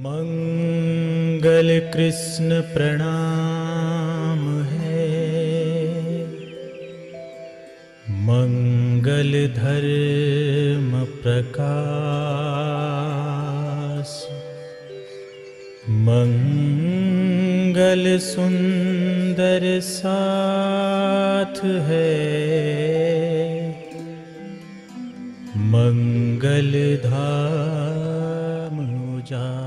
मंगल कृष्ण प्रणाम है, मंगल धर्म प्रकाश, मंगल सुंदर साथ है, मंगल धाम उजास।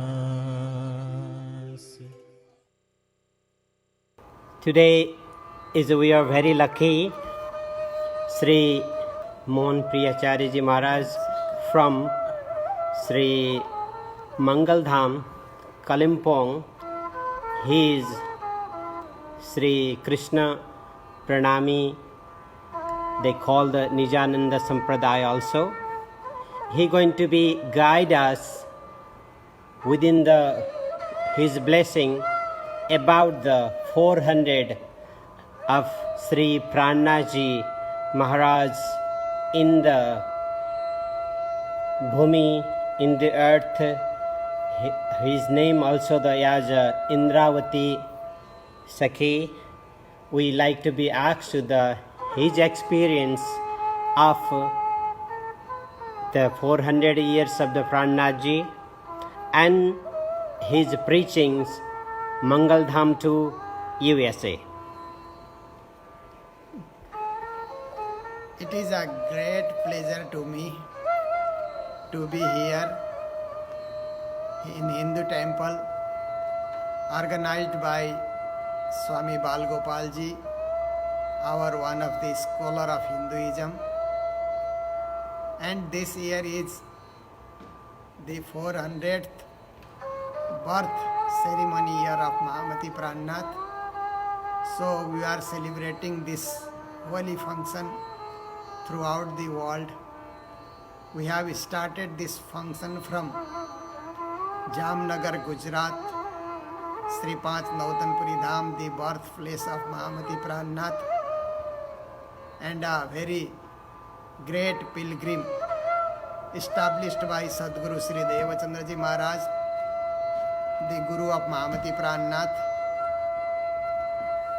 Today we are very lucky. Sri Mohan Priyacharya Ji Maharaj from Sri Mangal Dham, Kalimpong. He is Sri Krishna Pranami. They call the Nijananda Sampradaya also. He going to be guide us within his blessing about the 400 of Sri Pranaji Maharaj in the Bhumi, in the earth. His name also as Indravati Sakhi. We like to be asked his experience of the 400 years of the Pranaji and his preachings Mangal Dham to USA. It is a great pleasure to me to be here in Hindu temple organized by Swami Bal Gopal Ji, one of the scholar of Hinduism. And this year is the 400th birth ceremony year of Mahamati Prannath. So we are celebrating this holy function throughout the world. We have started this function from Jamnagar, Gujarat, Sri Panch Nautanpuri Dham, the birthplace of Mahamati Prannath, and a very great pilgrim established by Sadguru Sri Devachandra Ji Maharaj, the Guru of Mahamati Prannath.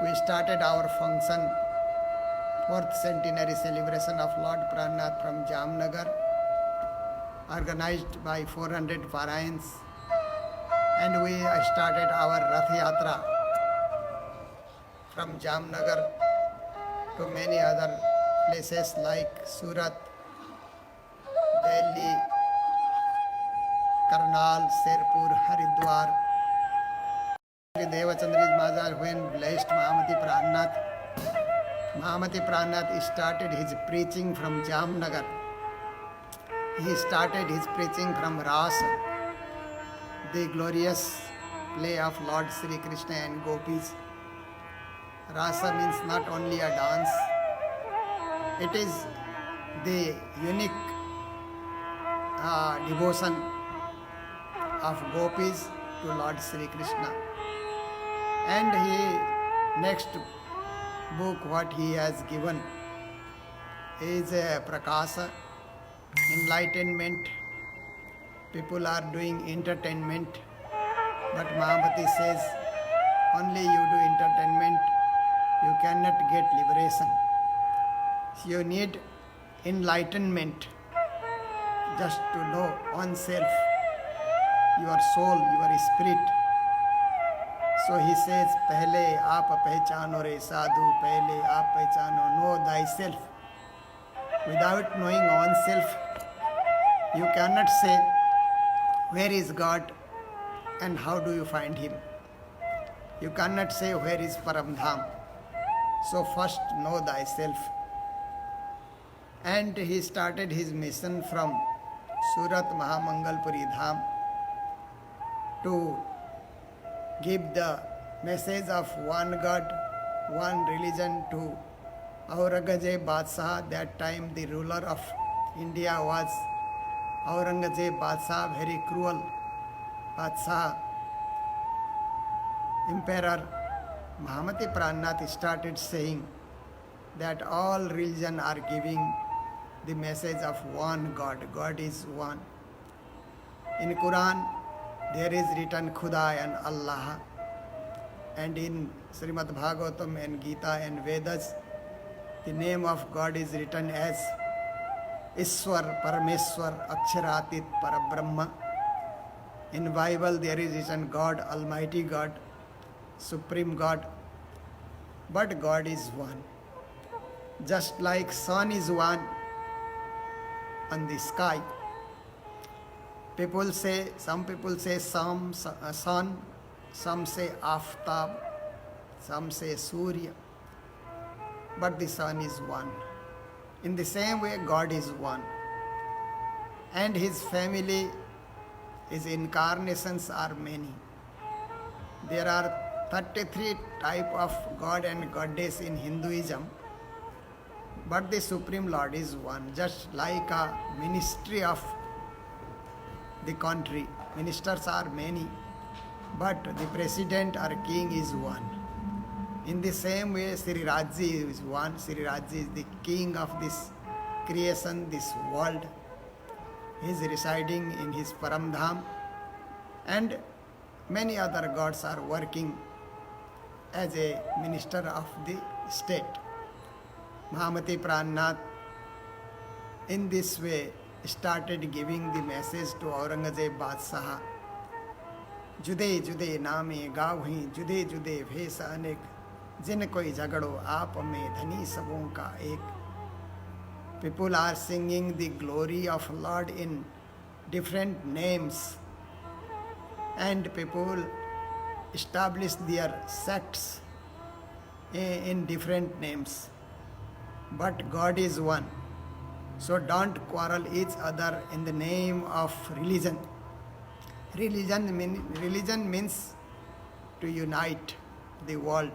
We started our function, 4th centenary celebration of Lord Prannath from Jamnagar, organized by 400 Parayans, and we started our Rath Yatra from Jamnagar to many other places like Surat, Delhi, Karnal, Sherpur, Haridwar. Devachandra Maharaj, when blessed Mahamati Prannath started his preaching from Jamnagar. He started his preaching from Rasa, the glorious play of Lord Sri Krishna and Gopis. Rasa means not only a dance, it is the unique devotion of Gopis to Lord Sri Krishna. And next book what he has given is Prakasa, enlightenment. People are doing entertainment, but Mahamati says only you do entertainment, you cannot get liberation. You need enlightenment, just to know oneself, your soul, your spirit. So he says, pehle aap pehchano re sadhu, pehle aap pehchano, know thyself. Without knowing oneself, you cannot say where is God and how do you find him. You cannot say where is Param Dham. So first know thyself. And he started his mission from Surat Mahamangalpuri Dham to give the message of one God, one religion to Aurangzeb Badshah. That time the ruler of India was Aurangzeb Badshah, very cruel Badshah, emperor. Mahamati Prannath started saying that all religion are giving the message of one God. God is one. In Quran, there is written Khuda and Allah. And in Srimad Bhagavatam and Gita and Vedas, the name of God is written as Iswar, Parameswar, Aksharatit, Parabrahma. In Bible there is written God, Almighty God, Supreme God. But God is one. Just like sun is one on the sky. Some people say sun, some say Aftab, some say Surya. But the sun is one. In the same way, God is one. And his family, his incarnations are many. There are 33 type of God and Goddess in Hinduism. But the Supreme Lord is one. Just like a ministry of the country. Ministers are many. But the president or king is one. In the same way, Sri Raji is one. Sri Raji is the king of this creation, this world. He is residing in his Paramdham. And many other gods are working as a minister of the state. Mahamati Prannath in this way started giving the message to Aurangzeb Badshah. जुदे जुदे नामे गावहीं जुदे जुदे भेष अनेक जिन कोई झगड़ो आप में धनी सबों का एक. People are singing the glory of Lord in different names, and people establish their sects in different names. But God is one. So don't quarrel each other in the name of religion. Religion means to unite the world.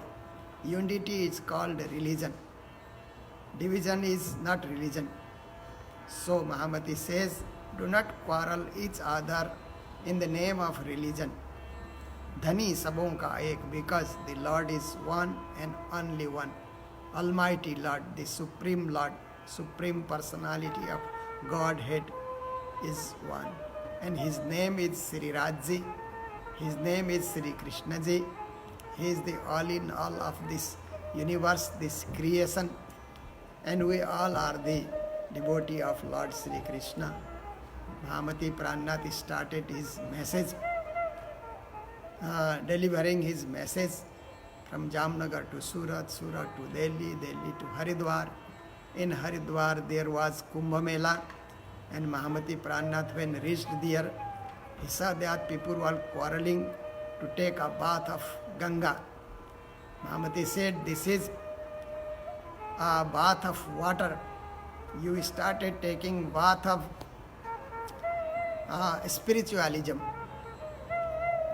Unity is called religion. Division is not religion. So Mahamati says, do not quarrel each other in the name of religion. Dhani sabon ka ek, because the Lord is one and only one. Almighty Lord, the Supreme Lord, Supreme Personality of Godhead is one. And his name is Sri Raji. His name is Sri Krishna Ji. He is the all in all of this universe, this creation. And we all are the devotee of Lord Sri Krishna. Mahamati Prannath started his message, delivering his message from Jamnagar to Surat, Surat to Delhi, Delhi to Haridwar. In Haridwar there was Kumbh Mela, and Mahamati Prannath, when reached there, he saw that people were quarreling to take a bath of Ganga. Mahamati said, this is a bath of water. You started taking bath of spiritualism.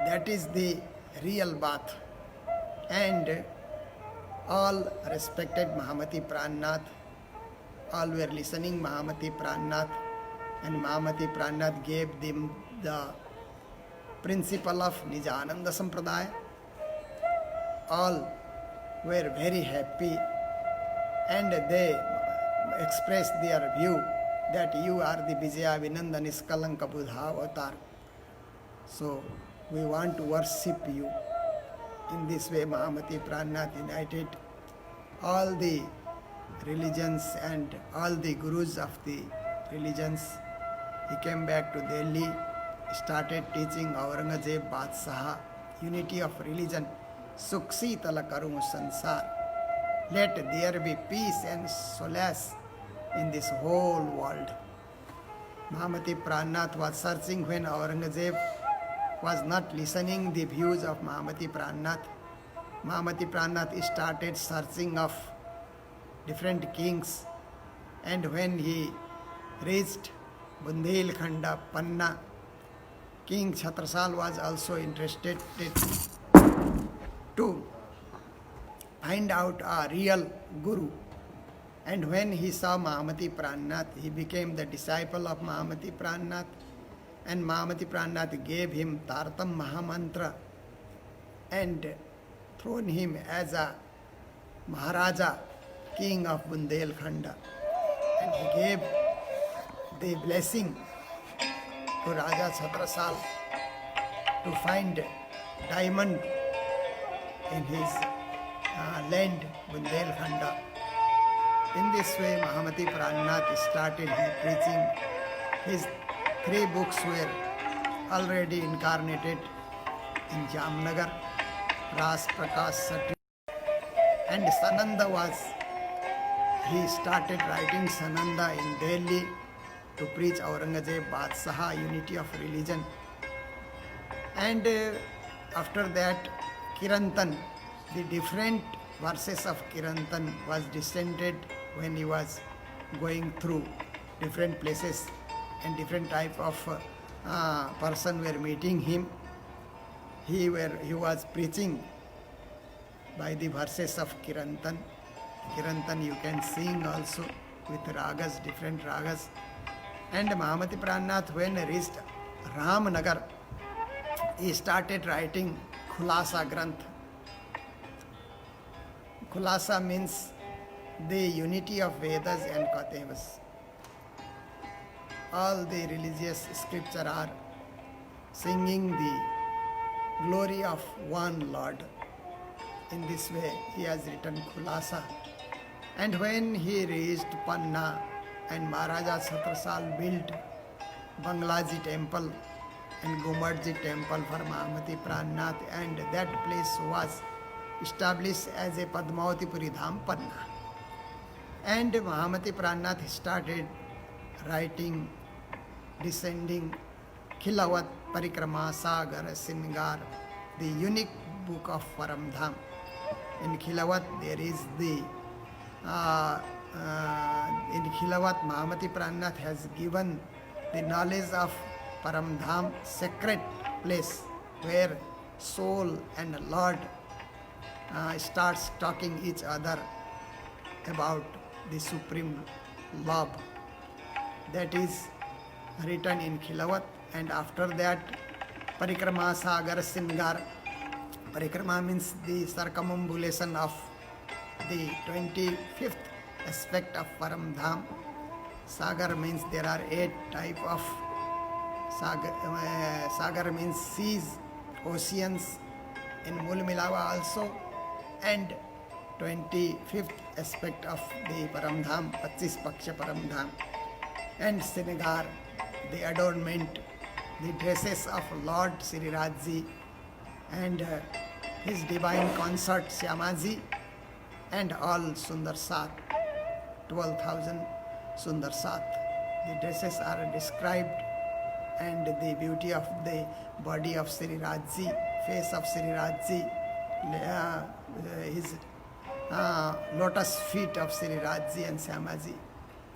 That is the real bath. And all respected Mahamati Prannath. All were listening Mahamati Prannath. And Mahamati Prannath gave them the principle of Nijananda Sampradaya. All were very happy, and they expressed their view that you are the Vijaya Vinanda Niskalanka Buddha avatar. So we want to worship you. In this way Mahamati Prannath united all the religions and all the gurus of the religions. He came back to Delhi, started teaching Aurangzeb Badshah unity of religion. Sukhi tala karu sansar. Let there be peace and solace in this whole world. Mahamati Prannath was searching when Aurangzeb was not listening the views of Mahamati Prannath. Mahamati Prannath started searching of different kings, and when he reached Bundelkhanda, Panna, King Chhatrasal was also interested to find out a real guru. And when he saw Mahamati Prannath, he became the disciple of Mahamati Prannath. And Mahamati Prannath gave him Tartam Mahamantra and thrown him as a Maharaja, king of Bundelkhanda. And he gave the blessing to Raja Chhatrasal. to find diamond in his land, Bundelkhanda. In this way, Mahamati Prannath started his preaching. His 3 books were already incarnated in Jamnagar, Ras Prakash Sati, and Sananda he started writing Sananda in Delhi to preach Aurangzeb Badshah, unity of religion. And after that, Kirantan, the different verses of Kirantan was descended when he was going through different places, and different type of person were meeting him. He was preaching by the verses of Kirantan. Kirantan you can sing also with ragas, different ragas. And Mahamati Prannath, when he reached Ramnagar, he started writing Khulasa Granth. Khulasa means the unity of Vedas and Katevas. All the religious scripture are singing the glory of one Lord. In this way, he has written Khulasa. And when he reached Panna and Maharaja Chhatrisal built Banglaji temple and Gumadji temple for Mahamati Prannath, and that place was established as a Padmavati Puri Dham, Panna. And Mahamati Prannath started writing, descending Khilawat Parikrama Sagar Singar, the unique book of Param Dham. In Khilawat there is the in Khilawat Mahamati Prannath has given the knowledge of Param Dham, sacred place where soul and Lord starts talking each other about the supreme love. That is written in Khilawat. And after that, Parikrama Sagar Singar. Parikrama means the circumambulation of the 25th aspect of Param Dham. Sagar means there are 8 type of Sagar. Sagar means seas, oceans, in Mul Milava also. And 25th aspect of the Param Dham, 25 Paksha Param Dham. And Sinagar, the adornment, the dresses of Lord Sri Rajji, and his divine consort Syamaji, and all Sundar Sat, 12,000 Sundar Sat. The dresses are described, and the beauty of the body of Sri Rajji, face of Sri Rajji, his lotus feet of Sri Rajji and Syamaji,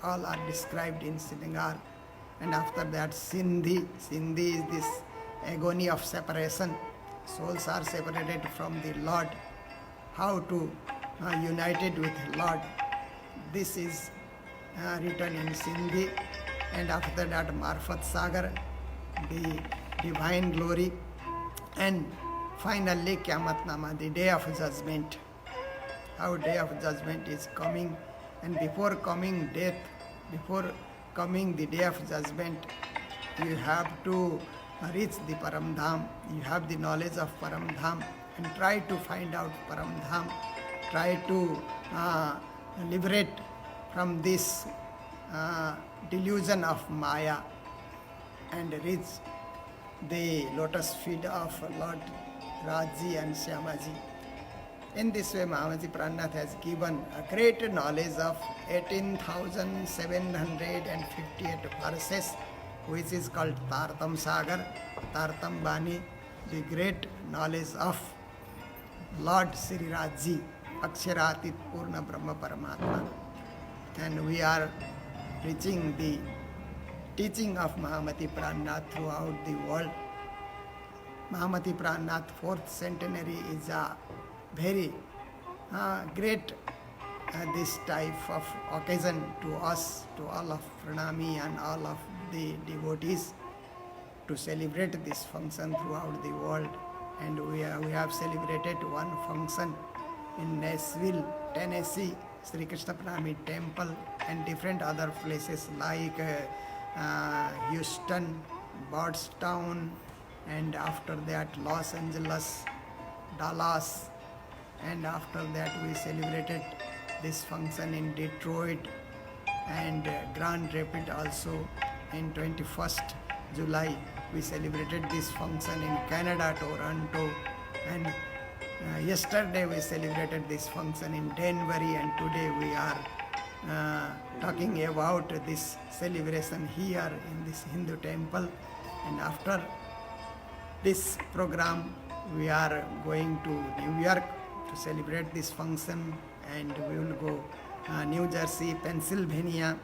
all are described in Sinagar. And after that, Sindhi. Sindhi is this agony of separation. Souls are separated from the Lord. How to united with Lord. This is written in Sindhi. And after that, Marfat Sagar, the divine glory. And finally, Qiyamah Nama, the day of judgment. How day of judgment is coming. And before coming death, before coming the day of judgment, you have to reach the Param Dham. You have the knowledge of Param Dham and try to find out Param Dham. Try to liberate from this delusion of Maya and reach the lotus feet of Lord Rajji and Syamaji. In this way, Mahamati Prannath has given a great knowledge of 18,758 verses, which is called Tartam Sagar, Tartam Bani, the great knowledge of Lord Sri Rajji, Aksharatit Purna Brahma Paramatma. And we are preaching the teaching of Mahamati Prannath throughout the world. Mahamati Prannath 4th centenary is a very great this type of occasion to us, to all of Pranami and all of the devotees, to celebrate this function throughout the world. And we have celebrated one function in Nashville, Tennessee, Sri Krishna Pranami Temple, and different other places like Houston, Bardstown, and after that Los Angeles, Dallas, and after that we celebrated this function in Detroit and Grand Rapids also. In 21st July we celebrated this function in Canada, Toronto, and yesterday we celebrated this function in Denver, and today we are talking about this celebration here in this Hindu temple. And after this program we are going to New York to celebrate this function, and we will go New Jersey, Pennsylvania,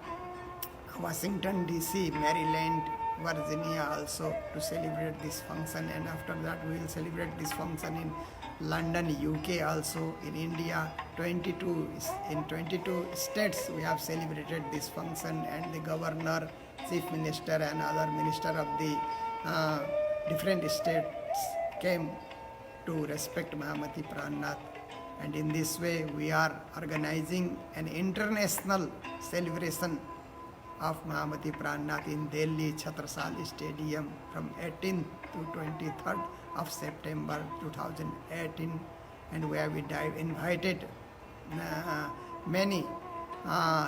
Washington DC, Maryland, Virginia also to celebrate this function. And after that we will celebrate this function in London, UK also, in India. In 22 states we have celebrated this function, and the governor, chief minister and other minister of the different states came to respect Mahamati Prannath. And in this way we are organizing an international celebration of Mahamati Prannath in Delhi Chhatrasali Stadium from 18th to 23rd of September 2018, and we have invited many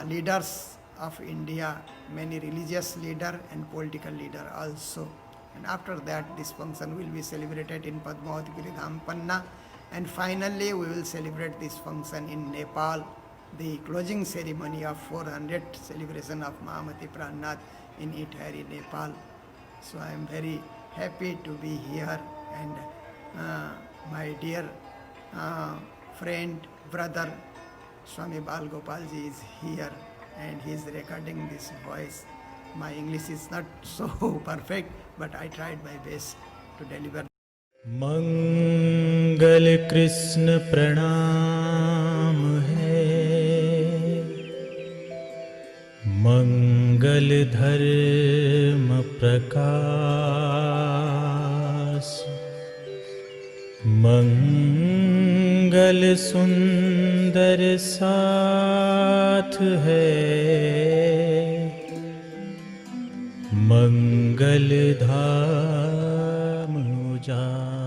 leaders of India, many religious leader and political leader also. And after that this function will be celebrated in Padmavati Giridham Panna, and finally we will celebrate this function in Nepal, the closing ceremony of 400th celebration of Mahamati Prannath in Ithari, Nepal. So I am very happy to be here, and my dear friend, brother Swami Bal Gopalji is here, and he is recording this voice. My English is not so perfect, but I tried my best to deliver. मंगल कृष्ण प्रणाम है, मंगल धर्म प्रकाश, मंगल सुंदर साथ है, मंगल धाम उजाला।